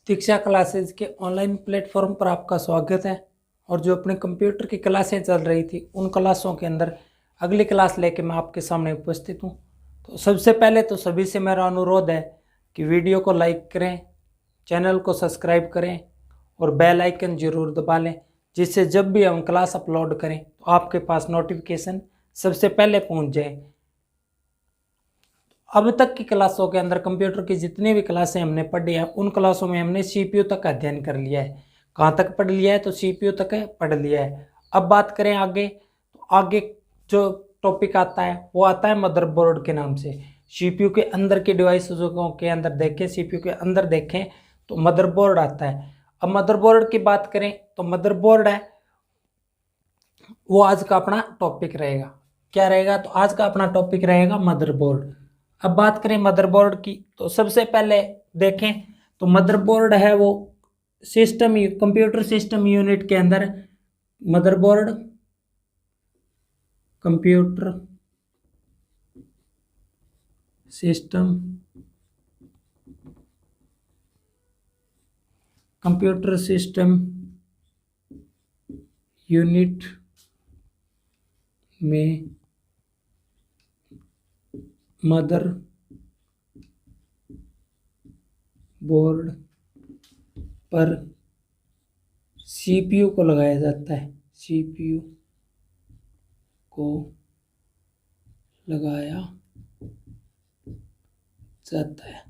दीक्षा classes के online platform पर आपका स्वागत है। और जो अपने कंप्यूटर की क्लासें चल रही थी उन क्लासों के अंदर अगली क्लास लेके मैं आपके सामने उपस्थित हूँ। तो सबसे पहले तो सभी से मेरा अनुरोध है कि वीडियो को लाइक करें, चैनल को सब्सक्राइब करें और बेल आइकन जरूर दबा लें, जिससे जब भी हम क्लास अपलोड करें तो आपके पास नोटिफिकेशन सबसे पहले पहुँच जाए। अब तक की क्लासों के अंदर कंप्यूटर की जितनी भी क्लासें हमने पढ़ी है उन क्लासों में हमने सीपीयू तक अध्ययन कर लिया है। कहाँ तक पढ़ लिया है? तो सीपीयू तक पढ़ लिया है। अब बात करें आगे, तो आगे जो टॉपिक आता है वो आता है मदरबोर्ड के नाम से। सीपीयू के अंदर की डिवाइसों के अंदर देखें, सीपीयू के अंदर देखें तो मदरबोर्ड आता है। अब मदरबोर्ड की बात करें तो मदरबोर्ड है वो आज का अपना टॉपिक रहेगा। क्या रहेगा? तो आज का अपना टॉपिक रहेगा मदरबोर्ड। अब बात करें मदरबोर्ड की तो सबसे पहले देखें तो मदरबोर्ड है वो सिस्टम, कंप्यूटर सिस्टम यूनिट के अंदर मदरबोर्ड कंप्यूटर सिस्टम यूनिट में मदर बोर्ड पर सीपीयू को लगाया जाता है। सीपीयू को लगाया जाता है।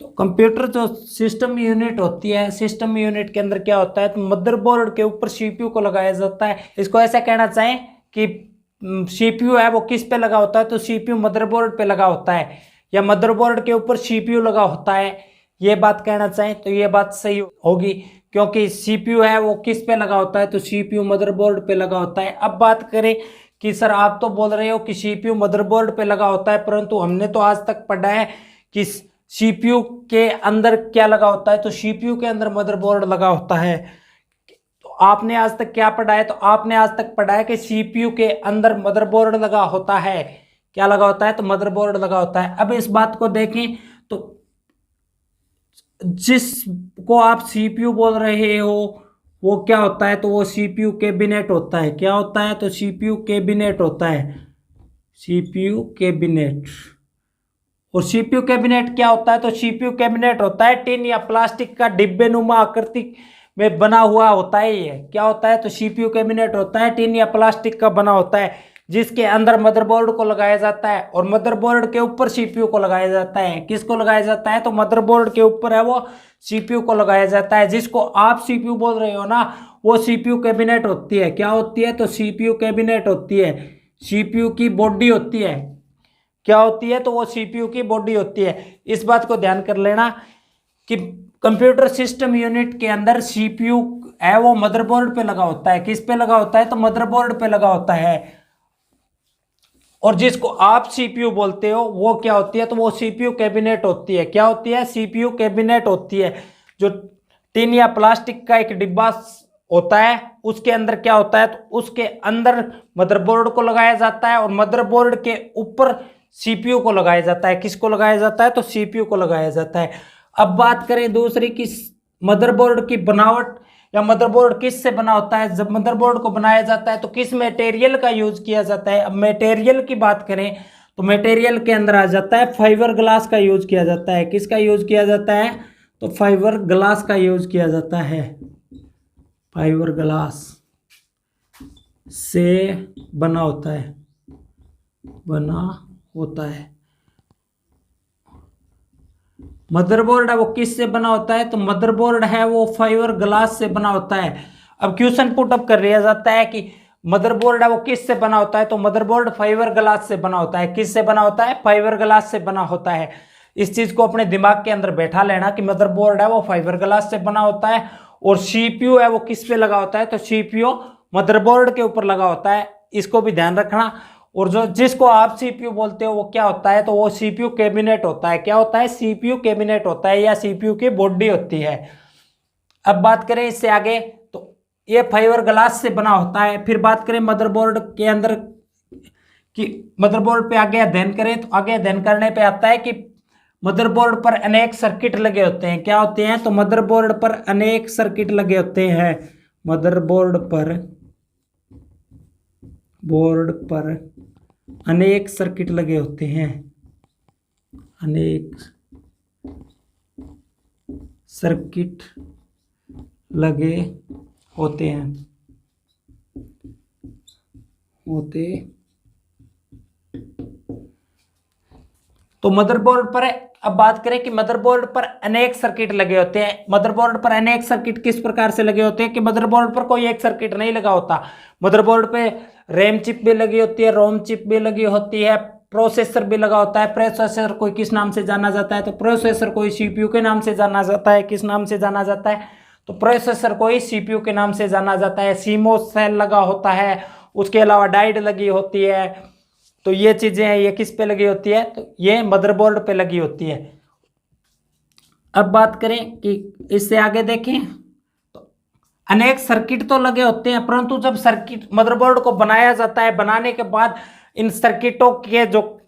तो कंप्यूटर जो सिस्टम यूनिट होती है, सिस्टम यूनिट के अंदर क्या होता है? तो मदरबोर्ड के ऊपर सीपीयू को लगाया जाता है। इसको ऐसा कहना चाहें कि सीपीयू है वो किस पे लगा होता है? तो सीपीयू मदरबोर्ड पे लगा होता है, या मदरबोर्ड के ऊपर सीपीयू लगा होता है। ये बात कहना चाहें तो ये बात सही होगी, क्योंकि सीपीयू है वो किस पे लगा होता है? तो सीपीयू मदरबोर्ड पे लगा होता है। अब बात करें कि सर आप तो बोल रहे हो कि सीपीयू मदरबोर्ड पे लगा होता है, परंतु हमने तो आज तक पढ़ा है कि सीपीयू के अंदर क्या लगा होता है? तो सीपीयू के अंदर मदरबोर्ड लगा होता है। तो आपने आज तक क्या पढ़ा है? तो आपने आज तक पढ़ा है कि सीपीयू के अंदर मदरबोर्ड लगा होता है। क्या लगा होता है? तो मदरबोर्ड लगा होता है। अब इस बात को देखें तो जिसको आप सीपीयू बोल रहे हो वो क्या होता है? तो वो सीपीयू कैबिनेट होता है। क्या होता है? तो सीपीयू कैबिनेट होता है। CPU cabinet. और सीपीयू कैबिनेट क्या होता है? तो सीपीयू कैबिनेट होता है टिन या प्लास्टिक का डिब्बे नुमा आकृति में बना हुआ होता है। ये क्या होता है? तो सीपीयू कैबिनेट होता है टिन या प्लास्टिक का बना होता है, जिसके अंदर मदरबोर्ड को लगाया जाता है और मदरबोर्ड के ऊपर सीपीयू को लगाया जाता है। किसको लगाया जाता है? तो मदरबोर्ड के ऊपर है वो सीपीयू को लगाया जाता है। जिसको आप सीपीयू बोल रहे हो ना वो सीपीयू कैबिनेट होती है। क्या होती है? तो सीपीयू कैबिनेट होती है। सीपीयू की बॉडी होती है। क्या होती है? तो वो सीपीयू की बॉडी होती है। इस बात को ध्यान कर लेना कि कंप्यूटर सिस्टम यूनिट के अंदर सीपीयू है वो मदरबोर्ड पे लगा होता है। किस पे लगा होता है? तो मदरबोर्ड पे लगा होता है। और जिसको आप सीपीयू बोलते हो वो क्या होती है? तो वो सीपीयू कैबिनेट होती है। क्या होती है? सीपीयू कैबिनेट होती है। जो टिन या प्लास्टिक का एक डिब्बा होता है उसके अंदर क्या होता है? तो उसके अंदर मदरबोर्ड को लगाया जाता है और मदरबोर्ड के ऊपर सीपीयू को लगाया जाता है। किसको लगाया जाता है? तो सीपीयू को लगाया जाता है। अब बात करें दूसरी की मदरबोर्ड की बनावट या मदरबोर्ड किस से बना होता है। जब मदरबोर्ड को बनाया जाता है तो किस मटेरियल का यूज किया जाता है। अब मटेरियल की बात करें तो मटेरियल के अंदर आ जाता है फाइबर ग्लास का यूज किया जाता है। किसका यूज किया जाता है? तो फाइबर ग्लास का यूज किया जाता है। फाइबर ग्लास से बना होता है, मदरबोर्ड है वो किस से बना होता है? तो मदरबोर्ड है वो फाइबर ग्लास से बना होता है। अब क्वेश्चन पुट अप कर लिया जाता है कि मदरबोर्ड है वो किस से बना होता है? तो मदरबोर्ड फाइबर ग्लास से बना होता है। किस से बना होता है? फाइबर ग्लास से बना होता है। इस चीज को अपने दिमाग के अंदर बैठा लेना कि मदरबोर्ड है वो फाइबर ग्लास से बना होता है और सीपीयू है वो किस पे लगा होता है? तो सीपीयू मदरबोर्ड के ऊपर लगा होता है। इसको भी ध्यान रखना। और जो जिसको आप सीपीयू बोलते हो वो क्या होता है? तो वो सीपीयू कैबिनेट होता है। क्या होता है? सीपीयू कैबिनेट होता है या सीपीयू की बॉडी होती है। अब बात करें इससे आगे तो ये फाइबर ग्लास से बना होता है। फिर बात करें मदरबोर्ड के अंदर कि मदरबोर्ड पे आगे अध्ययन करें तो आगे अध्ययन करने पे आता है कि मदरबोर्ड पर अनेक सर्किट लगे होते हैं, क्या होते हैं? तो मदरबोर्ड पर अनेक सर्किट लगे होते हैं। मदरबोर्ड पर अनेक सर्किट लगे होते हैं। अनेक सर्किट लगे होते हैं। तो मदरबोर्ड पर, अब बात करें कि मदरबोर्ड पर अनेक सर्किट लगे होते हैं। मदरबोर्ड पर अनेक सर्किट किस प्रकार से लगे होते हैं कि मदरबोर्ड पर कोई एक सर्किट नहीं लगा होता। मदरबोर्ड पे रैम चिप भी लगी होती है, रोम चिप भी लगी होती है, प्रोसेसर भी लगा होता है। प्रोसेसर कोई किस नाम से जाना जाता है? तो प्रोसेसर कोई सीपीयू के नाम से जाना जाता है। किस नाम से जाना जाता है? तो प्रोसेसर कोई सीपीयू के नाम से जाना जाता है। सीमोस सेल लगा होता है, उसके अलावा डायोड लगी होती है। तो ये चीजें हैं, ये किस पे लगी होती है? तो ये मदरबोर्ड पे लगी होती है। अब बात करें कि इससे आगे देखें तो अनेक सर्किट तो लगे होते हैं, परंतु जब सर्किट मदरबोर्ड को बनाया जाता है, बनाने के बाद इन सर्किटों के जो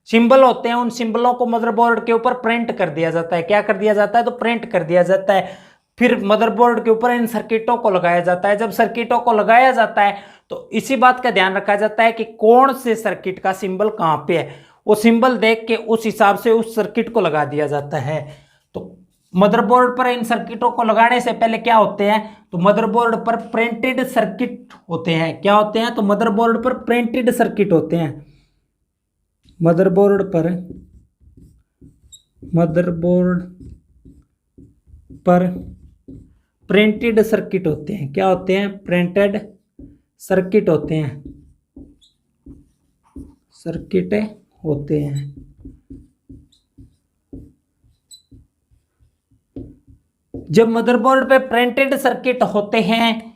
सिंबल होते हैं, उन सिंबलों को मदरबोर्ड के ऊपर प्रिंट कर दिया जाता है। क्या कर दिया जाता है? तो प्रिंट कर दिया जाता है। फिर मदरबोर्ड के ऊपर इन सर्किटों को लगाया जाता है। जब सर्किटों को लगाया जाता है तो इसी बात का ध्यान रखा जाता है कि कौन से सर्किट का सिंबल कहां पे है। वो सिंबल देख के उस हिसाब से उस सर्किट को लगा दिया जाता है। तो मदरबोर्ड पर इन सर्किटों को लगाने से पहले क्या होते हैं? तो मदरबोर्ड पर प्रिंटेड सर्किट होते हैं। क्या होते हैं? तो मदरबोर्ड पर प्रिंटेड सर्किट होते हैं। मदरबोर्ड पर प्रिंटेड सर्किट होते हैं। क्या होते हैं? प्रिंटेड सर्किट होते हैं। सर्किट होते हैं। जब मदरबोर्ड पे प्रिंटेड सर्किट होते हैं,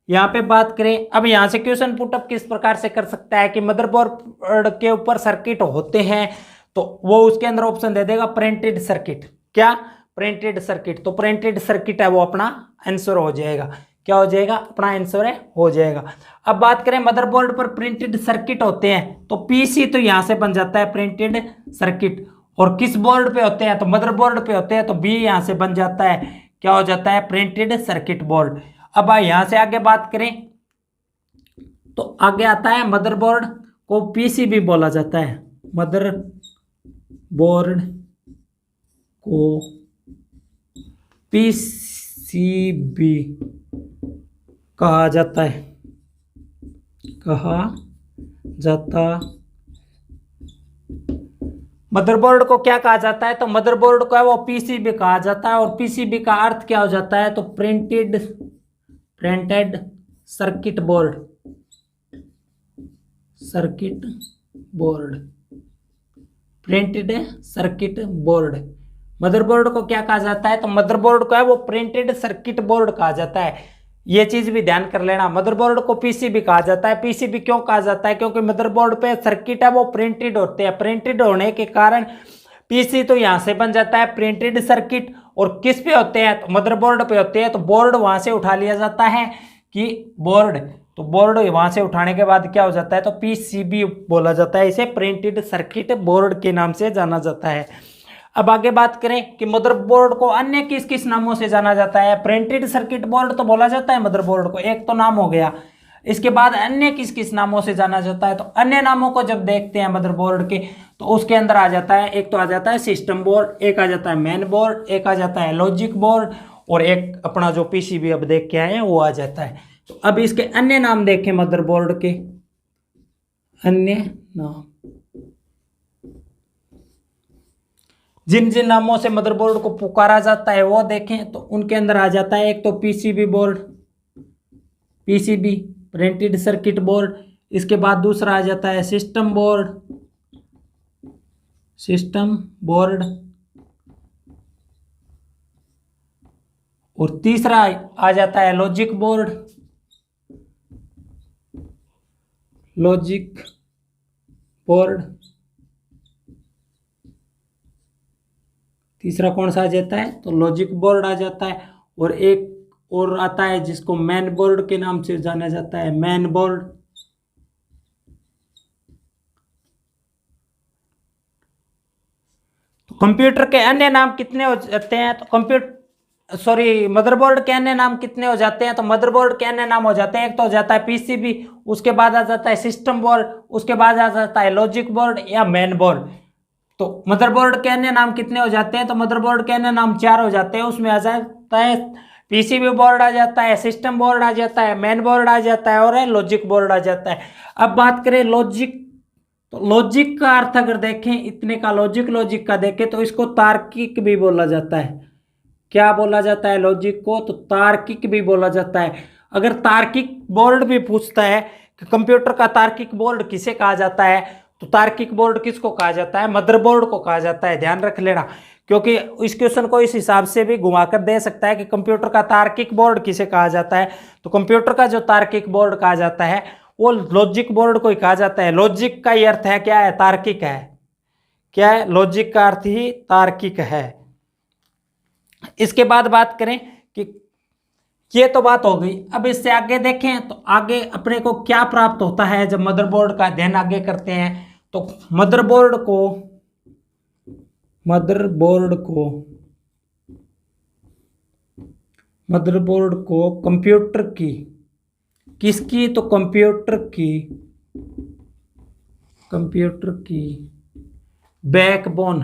यहां पे बात करें, अब यहां से क्वेश्चन पुटअप किस प्रकार से कर सकता है कि मदरबोर्ड के ऊपर सर्किट होते हैं तो वो उसके अंदर ऑप्शन दे देगा प्रिंटेड सर्किट। क्या? Printed circuit. तो प्रिंटेड सर्किट है वो अपना आंसर हो जाएगा। क्या हो जाएगा? अपना आंसर है हो जाएगा। अब बात करें मदरबोर्ड पर प्रिंटेड सर्किट होते हैं तो पीसी तो यहां से बन जाता है प्रिंटेड सर्किट। और किस बोर्ड पे होते हैं? तो मदरबोर्ड पे होते हैं, तो बी यहां से बन जाता है। क्या हो जाता है? Printed circuit board. अब यहां से आगे बात करें तो आगे आता है मदरबोर्ड को पीसीबी बोला जाता है। मदरबोर्ड को पीसीबी कहा जाता है। मदरबोर्ड को क्या कहा जाता है? तो मदरबोर्ड को है वो पीसीबी कहा जाता है। और पीसीबी का अर्थ क्या हो जाता है? तो printed circuit board. Printed circuit board. Motherboard को क्या कहा जाता है? तो मदरबोर्ड को है वो प्रिंटेड सर्किट बोर्ड कहा जाता है। ये चीज भी ध्यान कर लेना। मदरबोर्ड को पीसीबी कहा जाता है। पीसीबी क्यों कहा जाता है? क्योंकि मदरबोर्ड पे सर्किट है वो प्रिंटेड होते हैं। प्रिंटेड होने के कारण पीसी तो यहां से बन जाता है प्रिंटेड सर्किट। और किस पे होते हैं? तो मदरबोर्ड पे होते हैं। तो बोर्ड वहां से उठा लिया जाता है कि बोर्ड, तो बोर्ड वहां से उठाने के बाद क्या हो जाता है? तो पीसीबी बोला जाता है। इसे प्रिंटेड सर्किट बोर्ड के नाम से जाना जाता है। अब आगे बात करें कि मदरबोर्ड को अन्य किस किस नामों से जाना जाता है। प्रिंटेड सर्किट बोर्ड तो बोला जाता है मदरबोर्ड को, एक तो नाम हो गया। इसके बाद अन्य किस किस नामों से जाना जाता है? तो अन्य नामों को जब देखते हैं मदरबोर्ड के तो उसके अंदर आ जाता है, एक तो आ जाता है सिस्टम बोर्ड, एक आ जाता है मेन बोर्ड, एक आ जाता है लॉजिक बोर्ड, और एक अपना जो पीसीबी अब देख के आए हैं वो आ जाता है। तो अब इसके अन्य नाम देखें मदरबोर्ड के अन्य नाम। जिन जिन नामों से मदरबोर्ड को पुकारा जाता है वो देखें तो उनके अंदर आ जाता है एक तो PCB board, PCB printed circuit board. इसके बाद दूसरा आ जाता है सिस्टम बोर्ड, और तीसरा आ जाता है लॉजिक बोर्ड। तीसरा कौन सा आ जाता है? तो लॉजिक बोर्ड आ जाता है। और एक और आता है जिसको मेन बोर्ड के नाम से जाना जाता है, मेन बोर्ड। कंप्यूटर के अन्य नाम कितने हो जाते हैं? तो मदरबोर्ड के अन्य नाम कितने हो जाते हैं? तो मदरबोर्ड के अन्य नाम हो जाते हैं, एक तो हो जाता है पीसीबी, उसके बाद आ जाता है सिस्टम बोर्ड, उसके बाद आ जाता है लॉजिक बोर्ड या मेन बोर्ड। तो मदरबोर्ड के अन्य नाम कितने हो जाते हैं? तो मदरबोर्ड के अन्य नाम 4 हो जाते हैं। उसमें आ जाता है पीसीबी बोर्ड आ जाता है, सिस्टम बोर्ड आ जाता है, मेन बोर्ड आ जाता है और लॉजिक बोर्ड आ जाता है। अब बात करें लॉजिक, तो लॉजिक का अर्थ अगर देखें, इतने का लॉजिक का देखें तो इसको तार्किक भी बोला जाता है। क्या बोला जाता है लॉजिक को? तो तार्किक भी बोला जाता है। अगर तार्किक बोर्ड भी पूछता है कि कंप्यूटर का तार्किक बोर्ड किसे कहा जाता है, तो तार्किक बोर्ड किसको कहा जाता है? मदरबोर्ड को कहा जाता है। ध्यान रख लेना, क्योंकि इस क्वेश्चन को इस हिसाब से भी घुमाकर दे सकता है कि कंप्यूटर का तार्किक बोर्ड किसे कहा जाता है। तो कंप्यूटर का जो तार्किक बोर्ड कहा जाता है वो लॉजिक बोर्ड को ही कहा जाता है। लॉजिक का ही अर्थ है क्या है? तार्किक है। क्या है? लॉजिक का अर्थ ही तार्किक है। इसके बाद बात करें कि ये तो बात हो गई। अब इससे आगे देखें तो आगे अपने को क्या प्राप्त होता है जब मदरबोर्ड का अध्ययन आगे करते हैं। तो मदरबोर्ड को कंप्यूटर की, किसकी? तो कंप्यूटर की बैकबोन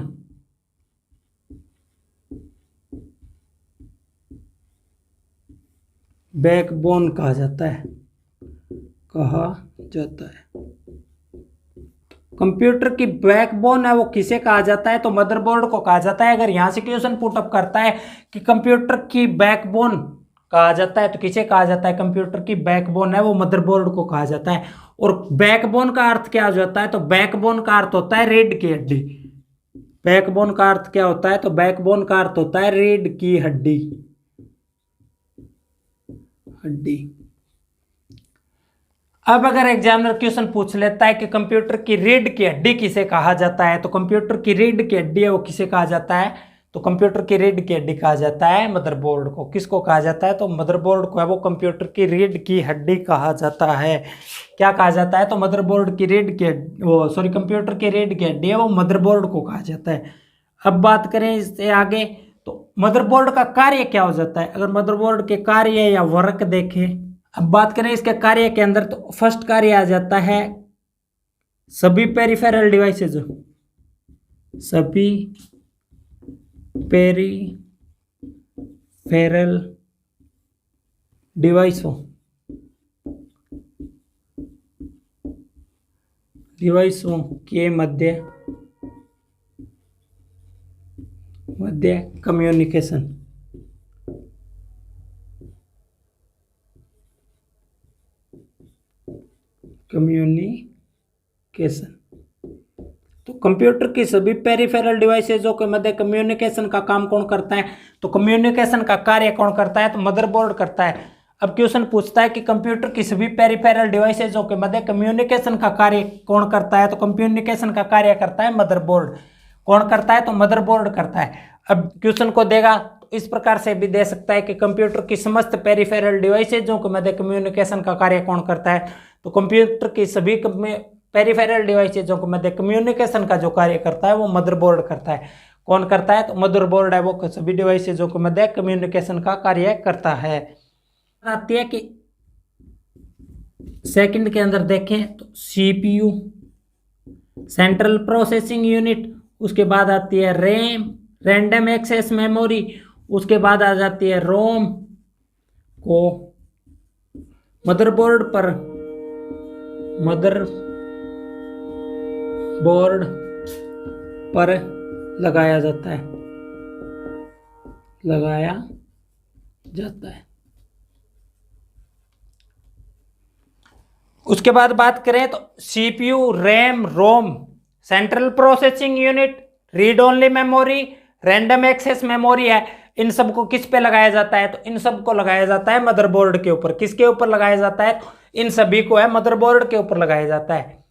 कहा जाता है। कंप्यूटर की बैकबोन है वो किसे कहा जाता है? तो मदरबोर्ड को कहा जाता है। अगर यहां से क्वेश्चन पुट अप करता है कि कंप्यूटर की बैकबोन कहा जाता है तो किसे कहा जाता है? कंप्यूटर की बैकबोन है वो मदरबोर्ड को कहा जाता है। और बैकबोन का अर्थ क्या हो जाता है? तो बैकबोन का अर्थ होता है रीढ़ की हड्डी। बैकबोन का अर्थ क्या होता है? तो बैकबोन का अर्थ होता है रीढ़ की हड्डी। अब अगर एग्जामिनर क्वेश्चन पूछ लेता है कि कंप्यूटर की रीढ़ की हड्डी किसे कहा जाता है, तो कंप्यूटर की रीढ़ की हड्डी है वो किसे कहा जाता है? तो कंप्यूटर की रीढ़ की हड्डी कहा जाता है मदरबोर्ड को। किसको कहा जाता है? तो मदरबोर्ड को है वो कंप्यूटर की रीढ़ की हड्डी कहा जाता है। क्या कहा जाता है? तो मदरबोर्ड की कंप्यूटर की रीढ़ की हड्डी है वो मदरबोर्ड को कहा जाता है। अब बात करें इससे आगे, तो मदरबोर्ड का कार्य क्या हो जाता है? अगर मदरबोर्ड के कार्य या वर्क देखें, अब बात करें इसके कार्य के अंदर, तो फर्स्ट कार्य आ जाता है सभी पेरिफेरल डिवाइसों के मध्य कम्युनिकेशन। तो कंप्यूटर की सभी पेरिफेरल डिवाइसेजों के मध्य कम्युनिकेशन का काम कौन करता है? तो कम्युनिकेशन का कार्य कौन करता है? तो मदरबोर्ड करता है। अब क्वेश्चन पूछता है कि कंप्यूटर की सभी पेरिफेरल डिवाइसेजों के मध्य कम्युनिकेशन का कार्य कौन करता है? तो कम्युनिकेशन का कार्य करता है मदरबोर्ड। कौन करता है? तो मदरबोर्ड करता है। अब क्वेश्चन को देगा तो इस प्रकार से भी दे सकता है कि कंप्यूटर की समस्त पेरिफेरल डिवाइसेजों के मध्य कम्युनिकेशन का कार्य कौन करता है? तो कंप्यूटर की सभी पेरिफेरल डिवाइसेजों के मध्य कम्युनिकेशन का जो कार्य करता है वो मदरबोर्ड करता है। कौन करता है? तो मदरबोर्ड है वो सभी डिवाइसेजों के मध्य कम्युनिकेशन का कार्य करता है। आती है कि सेकंड के अंदर देखें तो सीपीयू, सेंट्रल प्रोसेसिंग यूनिट, उसके बाद आती है रैम, रैंडम एक्सेस मेमोरी, उसके बाद आ जाती है रोम को मदरबोर्ड पर लगाया जाता है। उसके बाद बात करें तो CPU, RAM, ROM, central processing unit, read only memory, random access memory है, इन सब को किस पे लगाया जाता है? तो इन सब को लगाया जाता है मदरबोर्ड के ऊपर। किसके ऊपर लगाया जाता है? इन सभी को है मदरबोर्ड के ऊपर लगाया जाता है।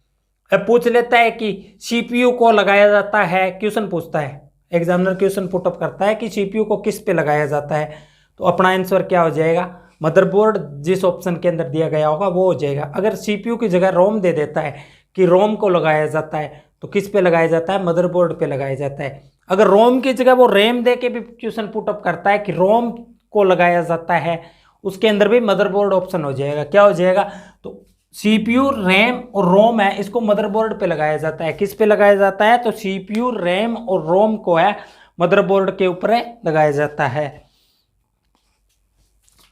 अब पूछ लेता है कि सीपीयू को लगाया जाता है, क्वेश्चन पूछता है, एग्जामिनर क्वेश्चन पुट अप करता है कि सीपीयू को किस पे लगाया जाता है, तो अपना आंसर क्या हो जाएगा? मदरबोर्ड जिस ऑप्शन के अंदर दिया गया होगा वो हो जाएगा। अगर सीपीयू की जगह रोम दे देता है कि रोम को लगाया जाता है, तो किस पे लगाया जाता है? मदरबोर्ड पे लगाया जाता है। अगर रोम की जगह वो रैम दे के भी क्वेश्चन पुटअप करता है कि रोम को लगाया जाता है, उसके अंदर भी मदरबोर्ड ऑप्शन हो जाएगा। क्या हो जाएगा? तो सीपीयू, रैम और रोम है, इसको मदरबोर्ड पे लगाया जाता है। किस पे लगाया जाता है? तो सीपीयू, रैम और रोम को है मदरबोर्ड के ऊपर लगाया जाता है।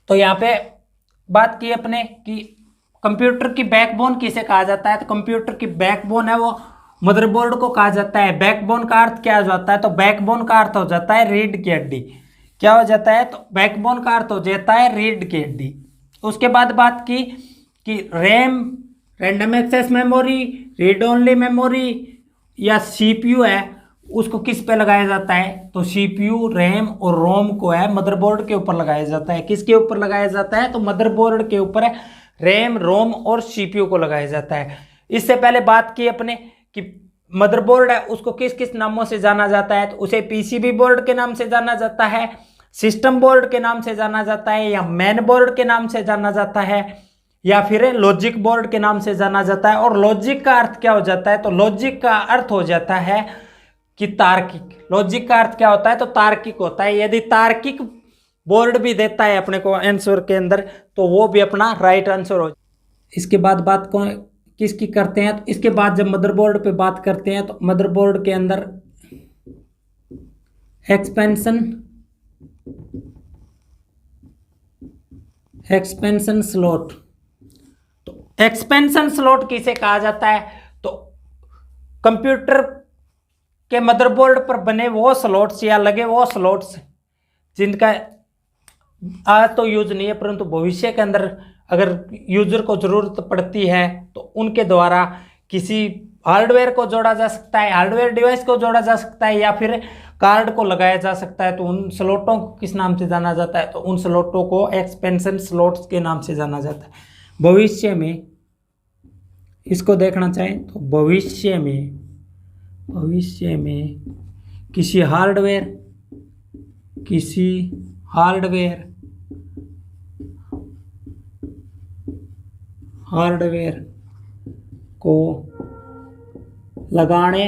तो यहाँ पे बात की अपने कि कंप्यूटर की बैकबोन किसे कहा जाता है? तो कंप्यूटर की बैकबोन है वो मदरबोर्ड को कहा जाता है। बैकबोन का अर्थ क्या हो जाता है? तो बैकबोन का अर्थ हो जाता है रीढ़ की हड्डी। क्या हो जाता है? तो बैकबोन का अर्थ हो जाता है रीढ़ की हड्डी। उसके बाद बात की कि RAM, random access memory, read only memory या सीपीयू है, उसको किस पे लगाया जाता है? तो सीपीयू, रैम और रोम को है मदरबोर्ड के ऊपर लगाया जाता है। किसके ऊपर लगाया जाता है? तो मदरबोर्ड के ऊपर है रैम, रोम और सीपीयू को लगाया जाता है। इससे पहले बात की अपने कि मदरबोर्ड है उसको किस किस नामों से जाना जाता है? तो उसे पीसीबी बोर्ड के नाम से जाना जाता है, सिस्टम बोर्ड के नाम से जाना जाता है, या मेन बोर्ड के नाम से जाना जाता है, या फिर लॉजिक बोर्ड के नाम से जाना जाता है। और लॉजिक का अर्थ क्या हो जाता है? तो लॉजिक का अर्थ हो जाता है कि तार्किक। लॉजिक का अर्थ क्या होता है? तो तार्किक होता है। यदि तार्किक बोर्ड भी देता है अपने को आंसर के अंदर, तो वो भी अपना राइट आंसर हो। इसके बाद बात को किसकी करते हैं? तो इसके बाद जब मदरबोर्ड पे बात करते हैं तो मदरबोर्ड के अंदर एक्सपेंशन स्लॉट। तो एक्सपेंशन स्लॉट किसे कहा जाता है? तो कंप्यूटर के मदरबोर्ड पर बने वो स्लॉट्स या लगे वो स्लॉट्स जिनका आज तो यूज नहीं है, परंतु भविष्य के अंदर अगर यूजर को जरूरत पड़ती है तो उनके द्वारा किसी हार्डवेयर को जोड़ा जा सकता है, हार्डवेयर डिवाइस को जोड़ा जा सकता है, या फिर कार्ड को लगाया जा सकता है। तो उन स्लॉटों को किस नाम से जाना जाता है? तो उन स्लॉटों को एक्सपेंशन स्लॉट्स के नाम से जाना जाता है। भविष्य में इसको देखना चाहें तो भविष्य में किसी हार्डवेयर को लगाने,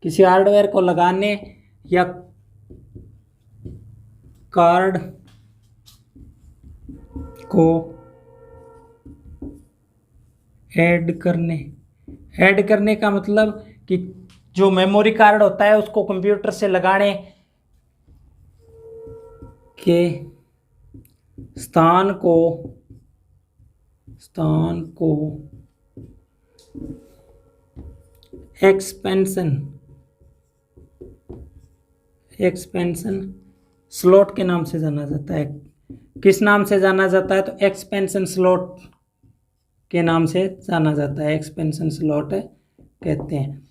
किसी हार्डवेयर को लगाने या कार्ड को ऐड करने का मतलब कि जो मेमोरी कार्ड होता है उसको कंप्यूटर से लगाने के स्थान को एक्सपेंशन स्लॉट के नाम से जाना जाता है। किस नाम से जाना जाता है? तो एक्सपेंशन स्लॉट के नाम से जाना जाता है, एक्सपेंशन स्लॉट कहते हैं।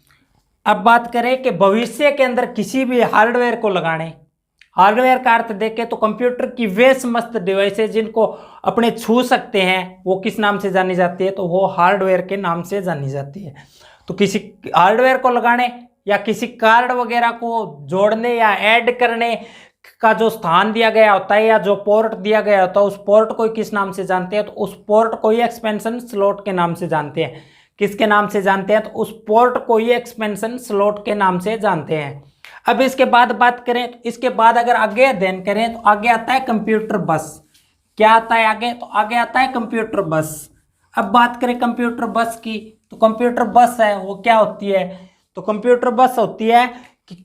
अब बात करें कि भविष्य के अंदर किसी भी हार्डवेयर को लगाने, हार्डवेयर का अर्थ देखें तो कंप्यूटर की वे समस्त डिवाइसेज जिनको अपने छू सकते हैं वो किस नाम से जानी जाती है? तो वो हार्डवेयर के नाम से जानी जाती है। तो किसी हार्डवेयर को लगाने या किसी कार्ड वगैरह को जोड़ने या ऐड करने का जो स्थान दिया गया होता है या जो पोर्ट दिया गया होता है उस पोर्ट को किस नाम से जानते हैं? तो उस पोर्ट को ही एक्सपेंशन स्लॉट के नाम से जानते हैं। किसके नाम से जानते हैं? तो उस पोर्ट को ही एक्सपेंशन स्लॉट के नाम से जानते हैं। अब इसके बाद बात करें तो इसके बाद अगर आगे अध्ययन करें तो आगे आता है कंप्यूटर बस। क्या आता है आगे? तो आगे आता है कंप्यूटर बस। अब बात करें कंप्यूटर बस की तो कंप्यूटर बस है वो क्या होती है? तो कंप्यूटर बस होती है कि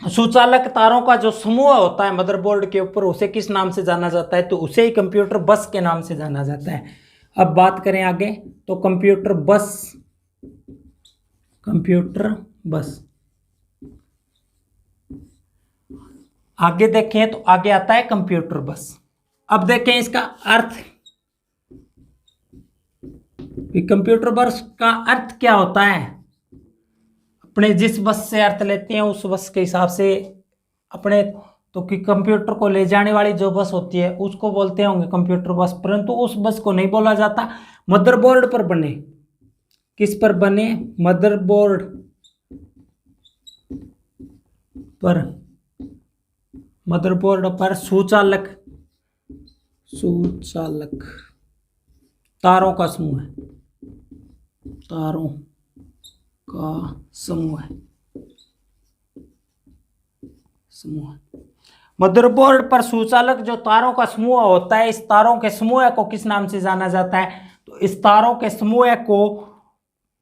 सुचालक तारों का जो समूह होता है मदरबोर्ड के ऊपर उसे किस नाम से जाना जाता है? तो उसे ही कंप्यूटर बस के नाम से जाना जाता है। अब बात करें आगे तो कंप्यूटर बस आगे देखें तो आगे आता है कंप्यूटर बस। अब देखें इसका अर्थ, कंप्यूटर बस का अर्थ क्या होता है? अपने जिस बस से अर्थ लेते हैं उस बस के हिसाब से अपने तो कि कंप्यूटर को ले जाने वाली जो बस होती है उसको बोलते होंगे कंप्यूटर बस, परंतु उस बस को नहीं बोला जाता। मदरबोर्ड पर बने, किस पर बने? मदरबोर्ड पर सुचालक तारों का समूह है, समूह। मदरबोर्ड पर सुचालक जो तारों का समूह होता है, इस तारों के समूह को किस नाम से जाना जाता है? तो इस तारों के समूह को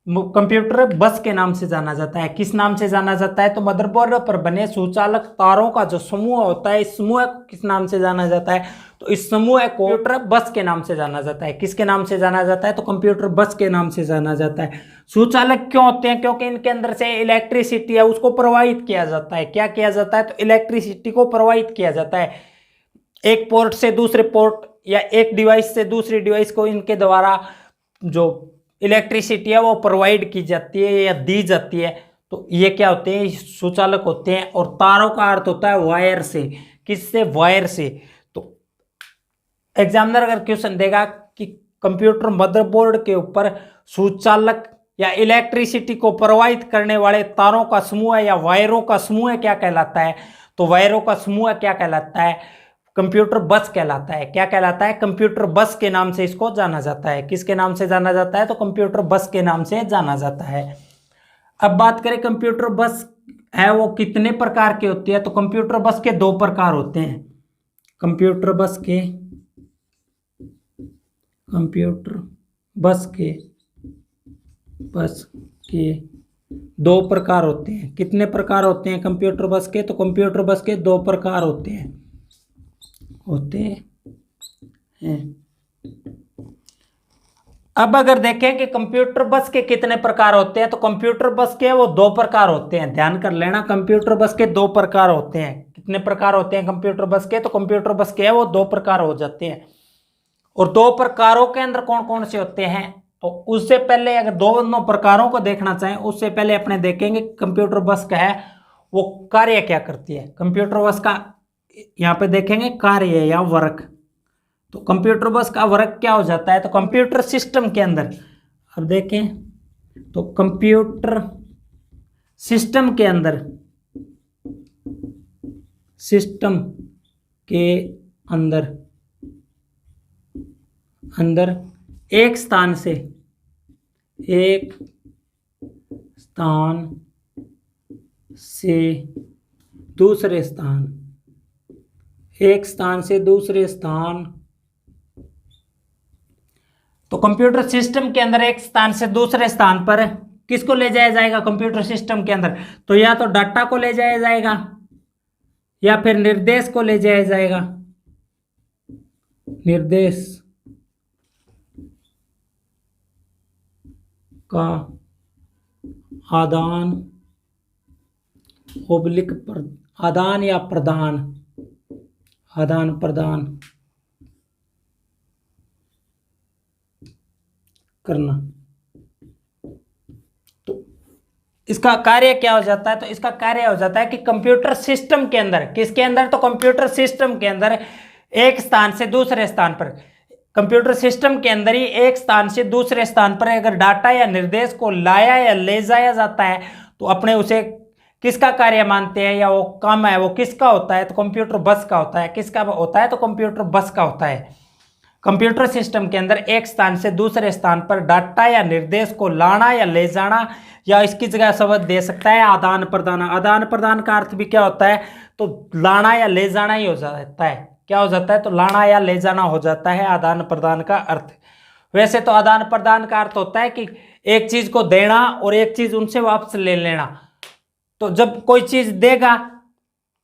कंप्यूटर बस के नाम से जाना जाता है। किस नाम से जाना जाता है? तो मदरबोर्ड पर बने सुचालक तारों का जो समूह होता है, इस समूह को किस नाम से जाना जाता है? तो इस समूह को कंप्यूटर बस के नाम से जाना जाता है। किसके नाम से जाना जाता है? तो कंप्यूटर बस के नाम से जाना जाता है। सुचालक क्यों होते हैं? क्योंकि इनके अंदर से इलेक्ट्रिसिटी है उसको प्रवाहित किया जाता है। क्या किया जाता है? तो इलेक्ट्रिसिटी को प्रवाहित किया जाता है। एक पोर्ट से दूसरे पोर्ट या एक डिवाइस से दूसरी डिवाइस को इनके द्वारा जो इलेक्ट्रिसिटी है वो प्रोवाइड की जाती है या दी जाती है। तो ये क्या होते हैं? सुचालक होते हैं। और तारों का अर्थ होता है वायर से। किससे? वायर से। तो एग्जामिनर अगर क्वेश्चन देगा कि कंप्यूटर मदरबोर्ड के ऊपर सुचालक या इलेक्ट्रिसिटी को प्रवाहित करने वाले तारों का समूह या वायरों का समूह क्या कहलाता है? तो वायरों का समूह क्या कहलाता है? कंप्यूटर बस कहलाता है। क्या कहलाता है? कंप्यूटर बस के नाम से इसको जाना जाता है। किसके नाम से जाना जाता है? तो कंप्यूटर बस के नाम से जाना जाता है। अब बात करें कंप्यूटर बस है वो कितने प्रकार के होती है? तो कंप्यूटर बस के दो प्रकार होते हैं। कंप्यूटर बस के दो प्रकार होते हैं। कितने प्रकार होते हैं कंप्यूटर बस के? तो कंप्यूटर बस के दो प्रकार होते हैं। अब अगर देखें कि कंप्यूटर बस के कितने प्रकार होते हैं, तो कंप्यूटर बस के वो दो प्रकार होते हैं। ध्यान कर लेना, कंप्यूटर बस के दो प्रकार होते हैं। कितने प्रकार होते हैं कंप्यूटर बस के? तो कंप्यूटर बस के वो दो प्रकार हो जाते हैं। और दो प्रकारों के अंदर कौन कौन से होते हैं? तो उससे पहले अगर दोनों प्रकारों को देखना चाहें उससे पहले अपने देखेंगे कंप्यूटर बस का है वो कार्य क्या करती है। कंप्यूटर बस का यहाँ पे देखेंगे कार्य या वर्क। तो कंप्यूटर बस का वर्क क्या हो जाता है? तो कंप्यूटर सिस्टम के अंदर, अब देखें तो कंप्यूटर सिस्टम के अंदर एक स्थान से दूसरे स्थान, तो कंप्यूटर सिस्टम के अंदर एक स्थान से दूसरे स्थान पर किसको ले जाया जाएगा? कंप्यूटर सिस्टम के अंदर तो या तो डाटा को ले जाया जाएगा या फिर निर्देश को ले जाया जाएगा। निर्देश का आदान प्रदान करना। तो इसका कार्य क्या हो जाता है? तो इसका कार्य हो जाता है कि कंप्यूटर सिस्टम के अंदर, किसके अंदर? तो कंप्यूटर सिस्टम के अंदर एक स्थान से दूसरे स्थान पर, कंप्यूटर सिस्टम के अंदर ही एक स्थान से दूसरे स्थान पर अगर डाटा या निर्देश को लाया या ले जाया जाता है तो अपने उसे किसका कार्य मानते हैं या वो काम है वो किसका होता है? तो कंप्यूटर बस का होता है। किसका होता है? तो कंप्यूटर बस का होता है। कंप्यूटर सिस्टम के अंदर एक स्थान से दूसरे स्थान पर डाटा या निर्देश को लाना या ले जाना, या इसकी जगह शब्द दे सकता है आदान प्रदान। आदान प्रदान का अर्थ भी क्या होता है? तो लाना या ले जाना ही हो जाता है। क्या हो जाता है? तो लाना या ले जाना हो जाता है आदान प्रदान का अर्थ। वैसे तो आदान प्रदान का अर्थ होता है कि एक चीज को देना और एक चीज उनसे वापस ले लेना। तो जब कोई चीज देगा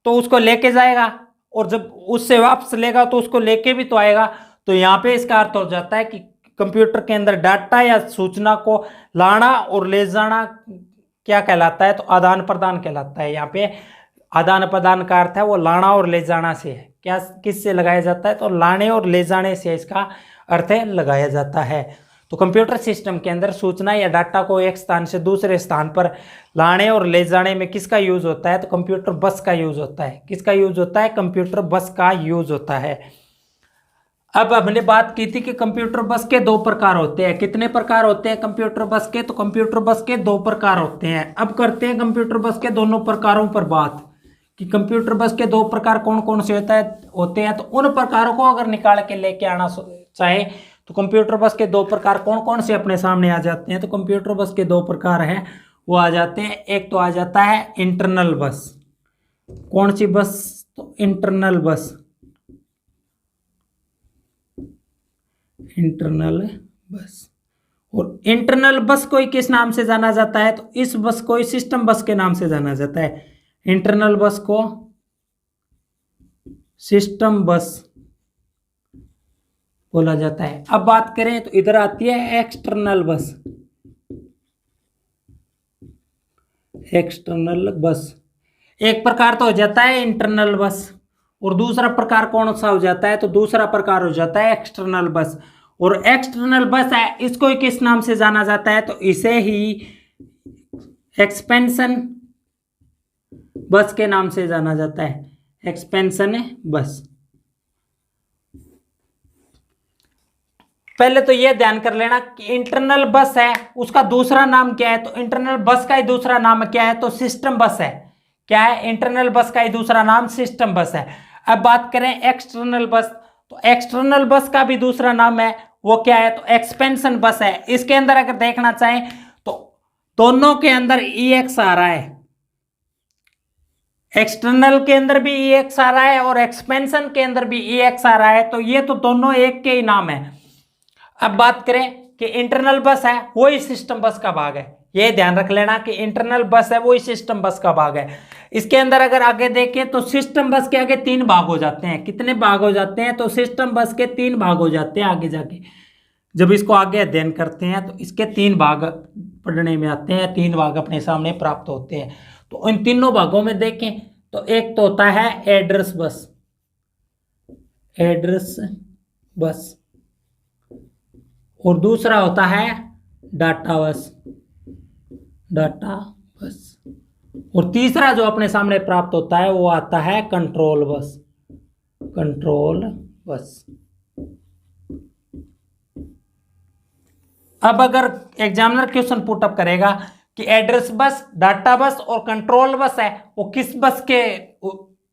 तो उसको लेके जाएगा और जब उससे वापस लेगा तो उसको लेके भी तो आएगा। तो यहाँ पे इसका अर्थ हो जाता है कि कंप्यूटर के अंदर डाटा या सूचना को लाना और ले जाना क्या कहलाता है? तो आदान प्रदान कहलाता है। यहाँ पे आदान प्रदान का अर्थ है वो लाना और ले जाना से है। क्या किससे लगाया जाता है? तो लाने और ले जाने से इसका अर्थ है लगाया जाता है। तो कंप्यूटर सिस्टम के अंदर सूचना या डाटा को एक स्थान से दूसरे स्थान पर लाने और ले जाने में किसका यूज होता है? तो कंप्यूटर बस का यूज होता है। किसका यूज होता है? कंप्यूटर बस का यूज होता है। अब हमने बात की थी कि कंप्यूटर बस के दो प्रकार होते हैं। कितने प्रकार होते हैं कंप्यूटर बस के? तो कंप्यूटर बस के दो प्रकार होते हैं। अब करते हैं कंप्यूटर बस के दोनों प्रकारों पर बात कि कंप्यूटर बस के दो प्रकार कौन कौन से होते हैं। तो उन प्रकारों को अगर निकाल के लेके आना चाहे तो कंप्यूटर बस के दो प्रकार कौन कौन से अपने सामने आ जाते हैं। तो कंप्यूटर बस के दो प्रकार हैं वो आ जाते हैं। एक तो आ जाता है इंटरनल बस। कौन सी बस? तो इंटरनल बस, इंटरनल बस। और इंटरनल बस को किस नाम से जाना जाता है? तो इस बस को सिस्टम बस के नाम से जाना जाता है। इंटरनल बस को सिस्टम बस बोला जाता है। अब बात करें तो इधर आती है एक्सटर्नल बस। एक्सटर्नल बस एक प्रकार तो हो जाता है इंटरनल बस, और दूसरा प्रकार कौन सा हो जाता है? तो दूसरा प्रकार हो जाता है एक्सटर्नल बस। और एक्सटर्नल बस है, इसको किस नाम से जाना जाता है? तो इसे ही एक्सपेंशन बस के नाम से जाना जाता है। एक्सपेंशन बस। पहले तो यह ध्यान कर लेना कि इंटरनल बस है, उसका दूसरा नाम क्या है? तो इंटरनल बस का ही दूसरा नाम क्या है? तो सिस्टम बस है। क्या है? इंटरनल बस का ही दूसरा नाम सिस्टम बस है। अब बात करें एक्सटर्नल बस, तो एक्सटर्नल बस का भी दूसरा नाम है, वो क्या है? तो एक्सपेंशन बस है। इसके अंदर अगर देखना चाहें तो दोनों के अंदर EX आ रहा है। एक्सटर्नल के अंदर भी EX आ रहा है और एक्सपेंशन के अंदर भी EX आ रहा है, तो ये तो दोनों एक के ही नाम है। अब बात करें कि इंटरनल बस है वही सिस्टम बस का भाग है। ये ध्यान रख लेना कि इंटरनल बस है वही सिस्टम बस का भाग है। इसके अंदर अगर आगे देखें तो सिस्टम बस के आगे 3 भाग हो जाते हैं। कितने भाग हो जाते हैं? तो सिस्टम बस के 3 भाग हो जाते हैं आगे जाके। जब इसको आगे अध्ययन करते हैं तो इसके 3 भाग पढ़ने में आते हैं, 3 भाग अपने सामने प्राप्त होते हैं। तो इन तीनों भागों में देखें तो एक तो होता है एड्रेस बस, एड्रेस बस, और दूसरा होता है डाटा बस, डाटा बस, और तीसरा जो अपने सामने प्राप्त होता है वो आता है कंट्रोल बस, कंट्रोल बस। अब अगर एग्जामिनर क्वेश्चन पुट अप करेगा कि एड्रेस बस, डाटा बस और कंट्रोल बस है, वो किस बस के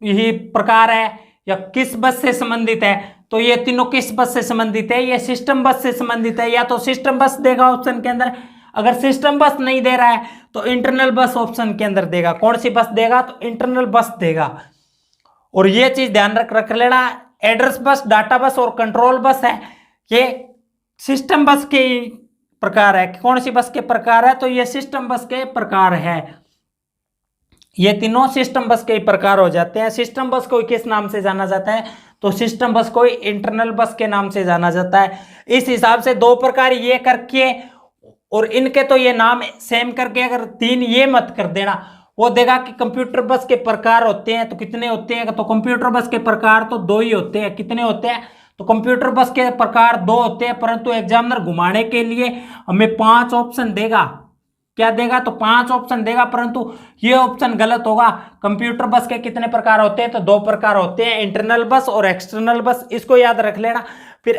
यही प्रकार है या किस बस से संबंधित है? तो ये तीनों किस बस से संबंधित है? ये सिस्टम बस से संबंधित है। या तो सिस्टम बस देगा ऑप्शन के अंदर, अगर सिस्टम बस नहीं दे रहा है तो इंटरनल बस ऑप्शन के अंदर देगा। कौन सी बस देगा? तो इंटरनल बस देगा। और ये चीज ध्यान रख लेना, एड्रेस बस, डाटा बस और कंट्रोल बस है, ये सिस्टम बस के प्रकार है। कौन सी बस के प्रकार है? तो ये सिस्टम बस के प्रकार है। ये तीनों सिस्टम बस के प्रकार हो जाते हैं। सिस्टम बस को किस नाम से जाना जाता है? तो सिस्टम बस को इंटरनल बस के नाम से जाना जाता है। इस हिसाब से 2 प्रकार ये करके और इनके तो ये नाम सेम करके अगर 3 ये मत कर देना, वो देगा कि कंप्यूटर बस के प्रकार होते हैं तो कितने होते हैं? तो कंप्यूटर बस के प्रकार तो 2 ही होते हैं। कितने होते हैं? तो कंप्यूटर बस के प्रकार 2 होते हैं, परंतु एग्जामिनर घुमाने के लिए हमें 5 ऑप्शन देगा। क्या देगा? तो 5 ऑप्शन देगा, परंतु ये ऑप्शन गलत होगा। कंप्यूटर बस के कितने प्रकार होते हैं? तो 2 प्रकार होते हैं, इंटरनल बस और एक्सटर्नल बस। इसको याद रख लेना। फिर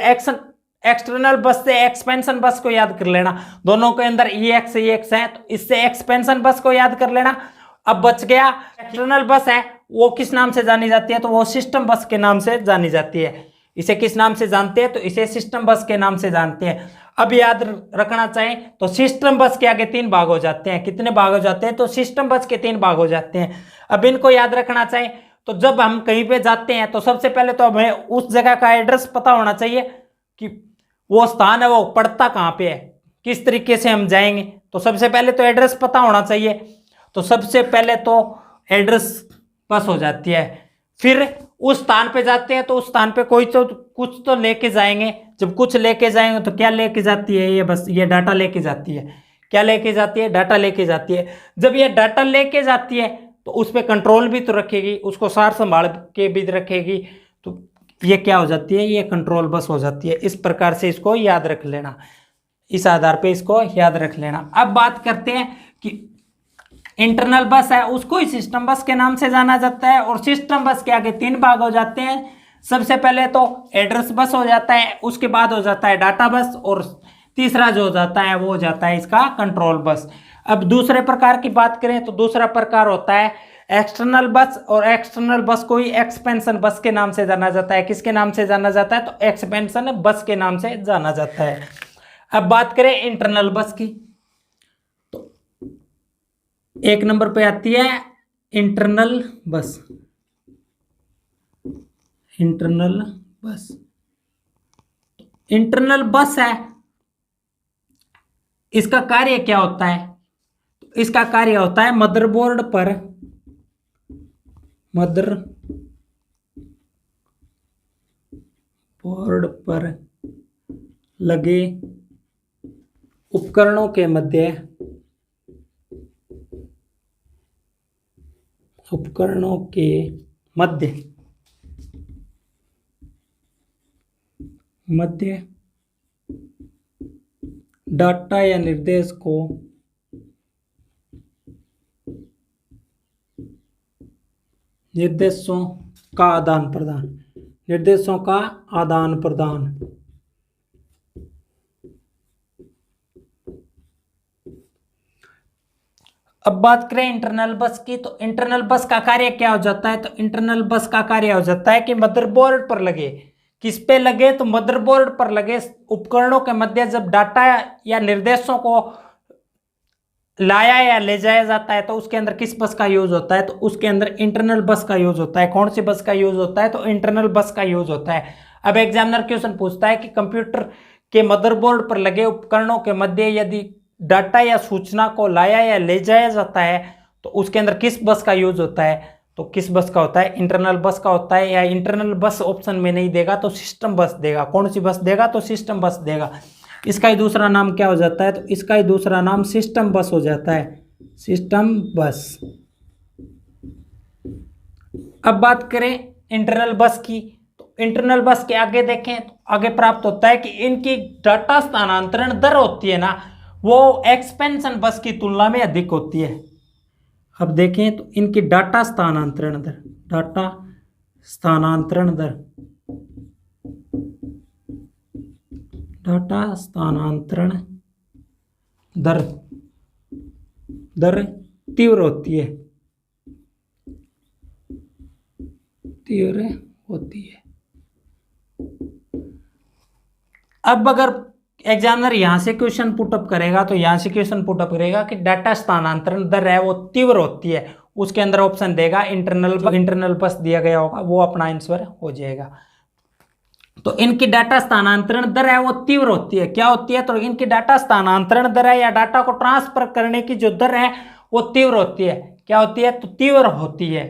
एक्सटर्नल बस से एक्सपेंशन बस को याद कर लेना। दोनों के अंदर EX है, तो इससे एक्सपेंशन बस को याद कर लेना। अब बच गया एक्सटर्नल बस है, वो किस नाम से जानी जाती है? तो वो सिस्टम बस के नाम से जानी जाती है। इसे किस नाम से जानते हैं? तो इसे सिस्टम बस के नाम से जानते हैं। अब याद रखना चाहें तो सिस्टम बस के आगे 3 भाग हो जाते हैं। कितने भाग हो जाते हैं? तो सिस्टम बस के 3 भाग हो जाते हैं। अब इनको याद रखना चाहें तो जब हम कहीं पे जाते हैं तो सबसे पहले तो हमें उस जगह का एड्रेस पता होना चाहिए कि वो स्थान है वो पड़ता कहाँ पे है, किस तरीके से हम जाएंगे। तो सबसे पहले तो एड्रेस पता होना चाहिए। तो सबसे पहले तो एड्रेस बस हो जाती है। फिर उस स्थान पे जाते हैं तो उस स्थान पे कोई तो कुछ तो लेके जाएंगे। जब कुछ लेके जाएंगे तो क्या लेके जाती है? ये बस ये डाटा लेके जाती है। क्या लेके जाती है? डाटा लेके जाती है। जब ये डाटा लेके जाती है तो उस पर कंट्रोल भी तो रखेगी, उसको सार संभाल के भी रखेगी। तो ये क्या हो जाती है? ये कंट्रोल बस हो जाती है। इस प्रकार से इसको याद रख लेना, इस आधार पे इसको याद रख लेना। अब बात करते हैं कि इंटरनल बस है उसको ही सिस्टम बस के नाम से जाना जाता है। और सिस्टम बस के आगे 3 भाग हो जाते हैं। सबसे पहले तो एड्रेस बस हो जाता है, उसके बाद हो जाता है डाटा बस, और तीसरा जो हो जाता है वो हो जाता है इसका कंट्रोल बस। अब दूसरे प्रकार की बात करें तो दूसरा प्रकार होता है एक्सटर्नल बस, और एक्सटर्नल बस को ही एक्सपेंशन बस के नाम से जाना जाता है। किसके नाम से जाना जाता है? तो एक्सपेंशन बस के नाम से जाना जाता है। अब बात करें इंटरनल बस की, तो 1 नंबर पे आती है इंटरनल बस, इंटरनल बस, इंटरनल बस है, इसका कार्य क्या होता है? इसका कार्य होता है मदरबोर्ड पर, मदरबोर्ड पर लगे उपकरणों के मध्य, उपकरणों के मध्य मध्य डाटा या निर्देश को निर्देशों का आदान प्रदान, निर्देशों का आदान प्रदान। अब बात करें इंटरनल बस की, तो इंटरनल बस का कार्य क्या हो जाता है? तो इंटरनल बस का कार्य हो जाता है कि मदरबोर्ड पर लगे, किस पे लगे? तो मदरबोर्ड पर लगे उपकरणों के मध्य जब डाटा या निर्देशों को लाया या ले जाया जाता है तो उसके अंदर किस बस का यूज होता है? तो उसके अंदर इंटरनल बस का यूज होता है। कौन सी बस का यूज होता है? तो इंटरनल बस का यूज होता है। अब एग्जामिनर क्वेश्चन पूछता है कि कंप्यूटर के मदरबोर्ड पर लगे उपकरणों के मध्य यदि डाटा या सूचना को लाया या ले जाया जाता है तो उसके अंदर किस बस का यूज होता है? तो किस बस का होता है? इंटरनल बस का होता है। या इंटरनल बस ऑप्शन में नहीं देगा तो सिस्टम बस देगा। कौन सी बस देगा? तो सिस्टम बस देगा। इसका ही दूसरा नाम क्या हो जाता है? तो इसका ही दूसरा नाम सिस्टम बस हो जाता है, सिस्टम बस। अब बात करें इंटरनल बस की, तो इंटरनल बस के आगे देखें तो आगे प्राप्त होता है कि इनकी डाटा स्थानांतरण दर होती है ना, वो एक्सपेंशन बस की तुलना में अधिक होती है। अब देखें तो इनकी डाटा स्थानांतरण दर, डाटा स्थानांतरण दर, डाटा स्थानांतरण दर दर तीव्र होती है, तीव्र होती है। अब अगर एग्जामिनर यहां से क्वेश्चन पुटअप करेगा तो यहां से क्वेश्चन पुटअप करेगा कि डाटा स्थानांतरण दर है वो तीव्र होती है, उसके अंदर ऑप्शन देगा इंटरनल बस दिया गया होगा, वो अपना आंसर हो जाएगा। तो इनकी डाटा स्थानांतरण दर है वो तीव्र होती है। क्या होती है? तो इनकी डाटा स्थानांतरण दर है या डाटा को ट्रांसफर करने की जो दर है वो तीव्र होती है। क्या होती है? तो तीव्र होती है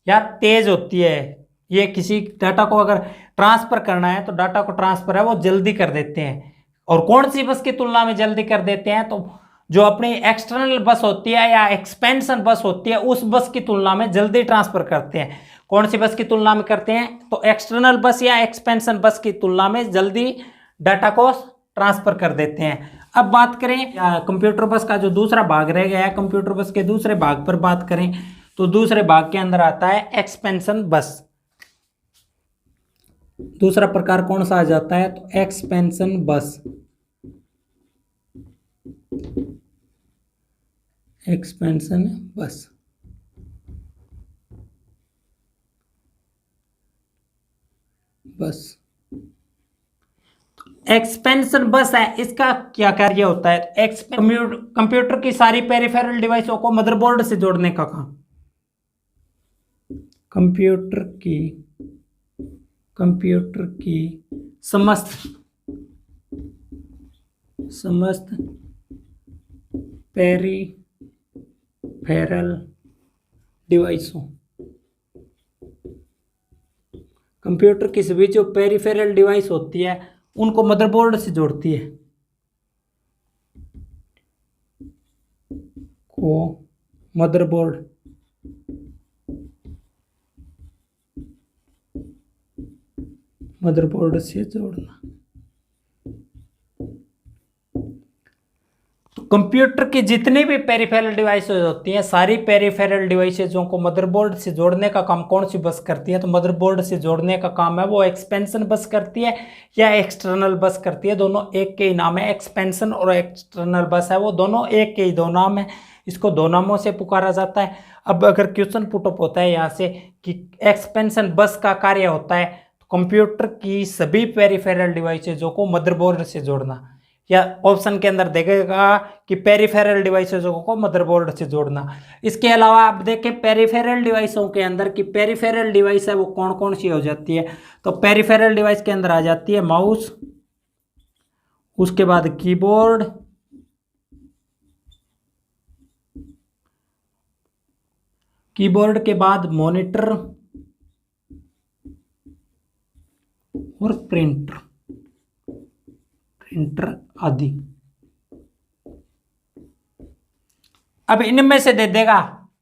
या तेज होती है। ये किसी डाटा को अगर ट्रांसफर करना है तो डाटा को ट्रांसफर है वो जल्दी कर देते हैं। और कौन सी बस की तुलना में जल्दी कर देते हैं? तो जो अपनी एक्सटर्नल बस होती है या एक्सपेंशन बस होती है उस बस की तुलना में जल्दी ट्रांसफर करते हैं। कौन सी बस की तुलना में करते हैं? तो एक्सटर्नल बस या एक्सपेंशन बस की तुलना में जल्दी डाटा को ट्रांसफर कर देते हैं। अब बात करें कंप्यूटर बस का जो दूसरा भाग रह गया है, कंप्यूटर बस के दूसरे भाग पर बात करें तो दूसरे भाग के अंदर आता है एक्सपेंशन बस। दूसरा प्रकार कौन सा आ जाता है? तो एक्सपेंशन बस, एक्सपेंशन बस। बस एक्सपेंशन बस है, इसका क्या कार्य होता है? कंप्यूटर की सारी पेरिफेरल डिवाइसों को मदरबोर्ड से जोड़ने का काम, कंप्यूटर की समस्त पेरिफेरल डिवाइसों, कंप्यूटर की सभी जो पेरिफेरल डिवाइस होती है उनको मदरबोर्ड से जोड़ती है, को मदरबोर्ड से जोड़ना। तो कंप्यूटर की जितनी भी पेरिफेरल डिवाइसेज होती हैं सारी पेरिफेरल डिवाइसेजों को मदरबोर्ड से जोड़ने का काम कौन सी बस करती है? तो मदरबोर्ड से जोड़ने का काम है वो एक्सपेंशन बस करती है या एक्सटर्नल बस करती है। दोनों एक के ही नाम है, एक्सपेंशन और एक्सटर्नल बस है वो दोनों एक के ही दो नाम है, इसको दो नामों से पुकारा जाता है। अब अगर क्वेश्चन पुटअप होता है यहाँ से कि एक्सपेंशन बस का कार्य होता है तो कंप्यूटर की सभी पेरिफेरल डिवाइसेजों को मदरबोर्ड से जोड़ना, या ऑप्शन के अंदर देखेगा कि पेरिफेरल डिवाइसेस को मदरबोर्ड से जोड़ना। इसके अलावा आप देखें पेरिफेरल डिवाइसों के अंदर कि पेरिफेरल डिवाइस है वो कौन कौन सी हो जाती है। तो पेरिफेरल डिवाइस के अंदर आ जाती है माउस, उसके बाद कीबोर्ड, कीबोर्ड के बाद मॉनिटर और प्रिंटर आदि। अब इनमें से दे देगा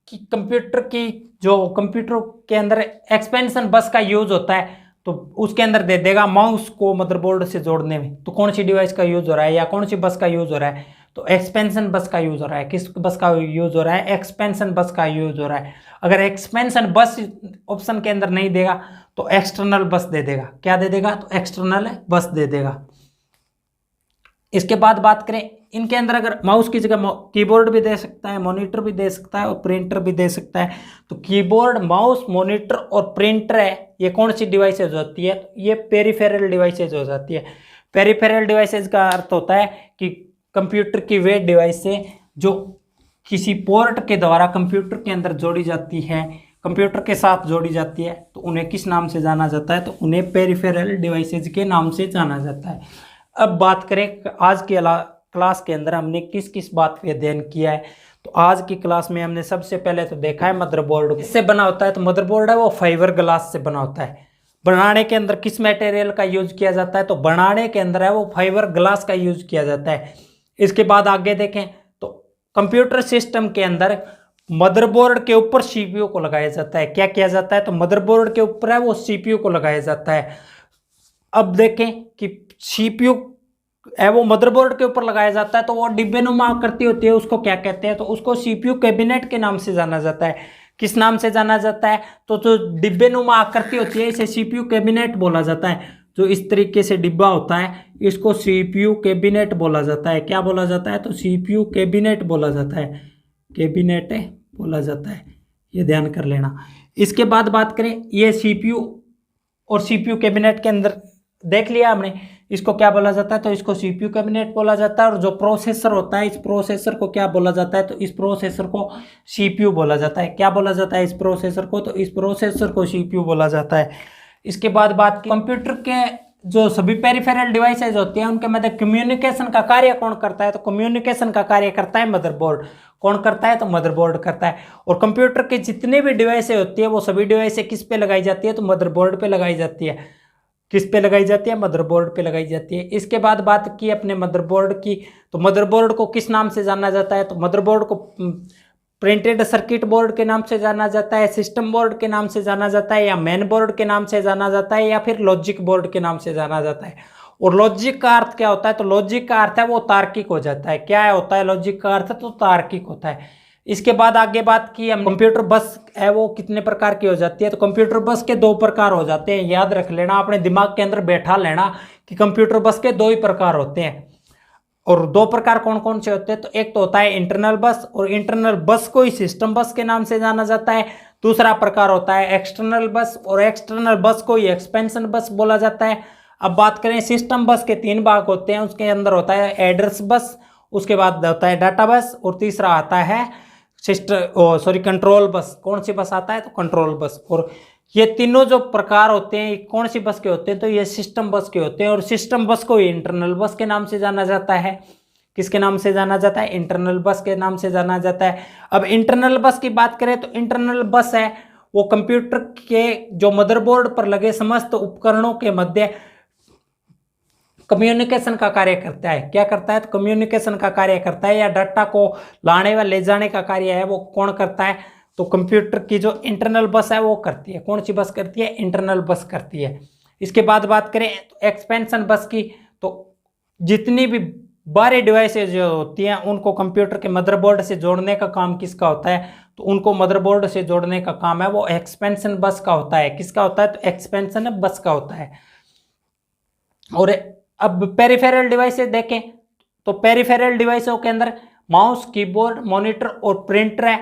कि कंप्यूटर के अंदर एक्सपेंशन बस का यूज होता है, तो उसके अंदर दे देगा माउस को मदरबोर्ड से जोड़ने में, तो कौन सी डिवाइस का यूज हो रहा है या कौन सी बस का यूज हो रहा है, तो एक्सपेंशन बस का यूज हो रहा है। किस बस का यूज हो रहा है, एक्सपेंशन बस का यूज हो रहा है। अगर एक्सपेंशन बस ऑप्शन के अंदर नहीं देगा तो एक्सटर्नल बस दे देगा। क्या दे देगा, तो एक्सटर्नल बस दे देगा। इसके बाद बात करें इनके अंदर, अगर माउस की जगह कीबोर्ड भी दे सकता है, मॉनिटर भी दे सकता है और प्रिंटर भी दे सकता है। तो कीबोर्ड, माउस, मॉनिटर और प्रिंटर है, ये कौन सी डिवाइसेज होती है, ये पेरिफेरल डिवाइसेज हो जाती है। पेरिफेरल डिवाइसेज का अर्थ होता है कि कंप्यूटर की वे डिवाइस से जो किसी पोर्ट के द्वारा कंप्यूटर के अंदर जोड़ी जाती है, कंप्यूटर के साथ जोड़ी जाती है, तो उन्हें किस नाम से जाना जाता है, तो उन्हें पेरिफेरल डिवाइसेज के नाम से जाना जाता है। अब बात करें आज की क्लास के अंदर हमने किस किस बात पे अध्ययन किया है। तो आज की क्लास में हमने सबसे पहले तो देखा है मदरबोर्ड किससे बना होता है। तो मदरबोर्ड है वो फाइबर ग्लास से बना होता है। बनाने के अंदर किस मटेरियल का यूज किया जाता है, तो बनाने के अंदर है वो फाइबर ग्लास का यूज किया जाता है। इसके बाद आगे देखें तो कंप्यूटर सिस्टम के अंदर मदरबोर्ड के ऊपर सीपीयू को लगाया जाता है। क्या किया जाता है, तो मदरबोर्ड के ऊपर है वो सीपीयू को लगाया जाता है। अब देखें कि सीपीयू है वो मदरबोर्ड के ऊपर लगाया जाता है, तो वो डिब्बेनुमा आकृति होती है, उसको क्या कहते हैं, तो उसको सीपीयू कैबिनेट के नाम से जाना जाता है। किस नाम से जाना जाता है, तो जो डिब्बेनुमा आकृति होती है इसे सीपीयू कैबिनेट बोला जाता है। जो इस तरीके से डिब्बा होता है इसको सीपीयू कैबिनेट बोला जाता है। क्या बोला जाता है, तो सीपीयू कैबिनेट बोला जाता है, कैबिनेट बोला जाता है, ये ध्यान कर लेना। इसके बाद बात करें ये सीपीयू और सीपीयू कैबिनेट के अंदर देख लिया हमने, इसको क्या बोला जाता है, तो इसको सीपीयू कैबिनेट बोला जाता है। और जो प्रोसेसर होता है इस प्रोसेसर को क्या बोला जाता है, तो इस प्रोसेसर को सीपीयू बोला जाता है। क्या बोला जाता है इस प्रोसेसर को, तो इस प्रोसेसर को सीपीयू बोला जाता है। इसके बाद बात की कंप्यूटर के जो सभी पेरिफेरल डिवाइसेज होते हैं उनके मध्य कम्युनिकेशन का कार्य कौन करता है, तो कम्युनिकेशन का कार्य करता है मदरबोर्ड। कौन करता है, तो मदरबोर्ड करता है। और कंप्यूटर के जितने भी डिवाइसेज होती है वो सभी डिवाइसेज किस पे लगाई जाती है, तो मदरबोर्ड पे लगाई जाती है। किस पे लगाई जाती है, मदरबोर्ड पे लगाई जाती है। इसके बाद बात की अपने मदरबोर्ड की, तो मदरबोर्ड को किस नाम से जाना जाता है, तो मदरबोर्ड को प्रिंटेड सर्किट बोर्ड के नाम से जाना जाता है, सिस्टम बोर्ड के नाम से जाना जाता है, या मेन बोर्ड के नाम से जाना जाता है, या फिर लॉजिक बोर्ड के नाम से जाना जाता है। और लॉजिक का अर्थ क्या होता है, तो लॉजिक का अर्थ है वो तार्किक हो जाता है। क्या होता है लॉजिक का अर्थ, तो तार्किक होता है। इसके बाद आगे बात की हम कंप्यूटर बस है वो कितने प्रकार की हो जाती है, तो कंप्यूटर बस के दो प्रकार हो जाते हैं। याद रख लेना, अपने दिमाग के अंदर बैठा लेना कि कंप्यूटर बस के दो ही प्रकार होते हैं। और दो प्रकार कौन कौन से होते हैं, तो एक तो होता है इंटरनल बस, और इंटरनल बस को ही सिस्टम बस के नाम से जाना जाता है। दूसरा प्रकार होता है एक्सटर्नल बस, और एक्सटर्नल बस को ही एक्सपेंशन बस बोला जाता है। अब बात करें सिस्टम बस के तीन भाग होते हैं, उसके अंदर होता है एड्रेस बस, उसके बाद होता है डाटा बस, और तीसरा आता है कंट्रोल बस। कौन सी बस आता है, तो कंट्रोल बस। और ये तीनों जो प्रकार होते हैं कौन सी बस के होते हैं, तो ये सिस्टम बस के होते हैं। और सिस्टम बस को इंटरनल बस के नाम से जाना जाता है। किसके नाम से जाना जाता है, इंटरनल बस के नाम से जाना जाता है। अब इंटरनल बस की बात करें तो इंटरनल बस है वो कंप्यूटर के जो मदरबोर्ड पर लगे समस्त उपकरणों के मध्य कम्युनिकेशन का कार्य करता है। क्या करता है, तो कम्युनिकेशन का कार्य करता है, या डाटा को लाने व ले जाने का कार्य है वो कौन करता है, तो कंप्यूटर की जो इंटरनल बस है वो करती है। कौन सी बस करती है, इंटरनल बस करती है। इसके बाद बात करें तो एक्सपेंशन बस की, तो जितनी भी बाहरी डिवाइसेज जो होती हैं उनको कंप्यूटर के मदरबोर्ड से जोड़ने का काम किसका होता है, तो उनको मदरबोर्ड से जोड़ने का काम है वो एक्सपेंशन बस का होता है। किसका होता है, तो एक्सपेंशन बस का होता है। और अब पेरिफेरल डिवाइसेज देखें तो पेरिफेरल डिवाइसों के अंदर माउस, कीबोर्ड, मॉनिटर और प्रिंटर है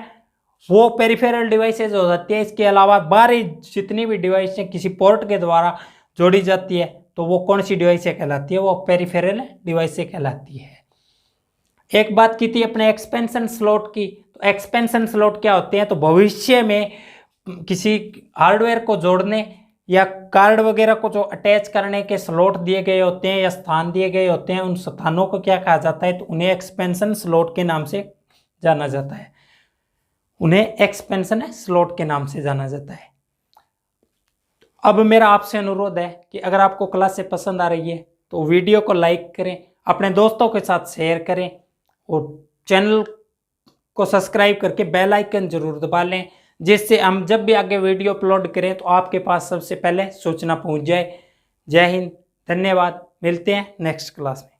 वो पेरिफेरल डिवाइसेज हो जाती है। इसके अलावा बाहरी जितनी भी डिवाइसें किसी पोर्ट के द्वारा जोड़ी जाती है तो वो कौन सी डिवाइस से कहलाती है? वो पेरिफेरल डिवाइस से कहलाती है। एक बात की थी अपने एक्सपेंशन स्लॉट की, तो एक्सपेंशन स्लॉट क्या होते हैं? तो भविष्य में किसी हार्डवेयर को जोड़ने या कार्ड वगैरह को जो अटैच करने के स्लॉट दिए गए होते हैं या स्थान दिए गए होते हैं, उन स्थानों को क्या कहा जाता है? तो उन्हें एक्सपेंशन स्लॉट के नाम से जाना जाता है। उन्हें एक्सपेंशन स्लॉट के नाम से जाना जाता है। अब मेरा आपसे अनुरोध है कि अगर आपको क्लासें पसंद आ रही है तो वीडियो को लाइक करें, अपने दोस्तों के साथ शेयर करें और चैनल को सब्सक्राइब करके बेल आइकन जरूर दबा लें, जिससे हम जब भी आगे वीडियो अपलोड करें तो आपके पास सबसे पहले सूचना पहुंच जाए। जय हिंद, धन्यवाद, मिलते हैं नेक्स्ट क्लास में।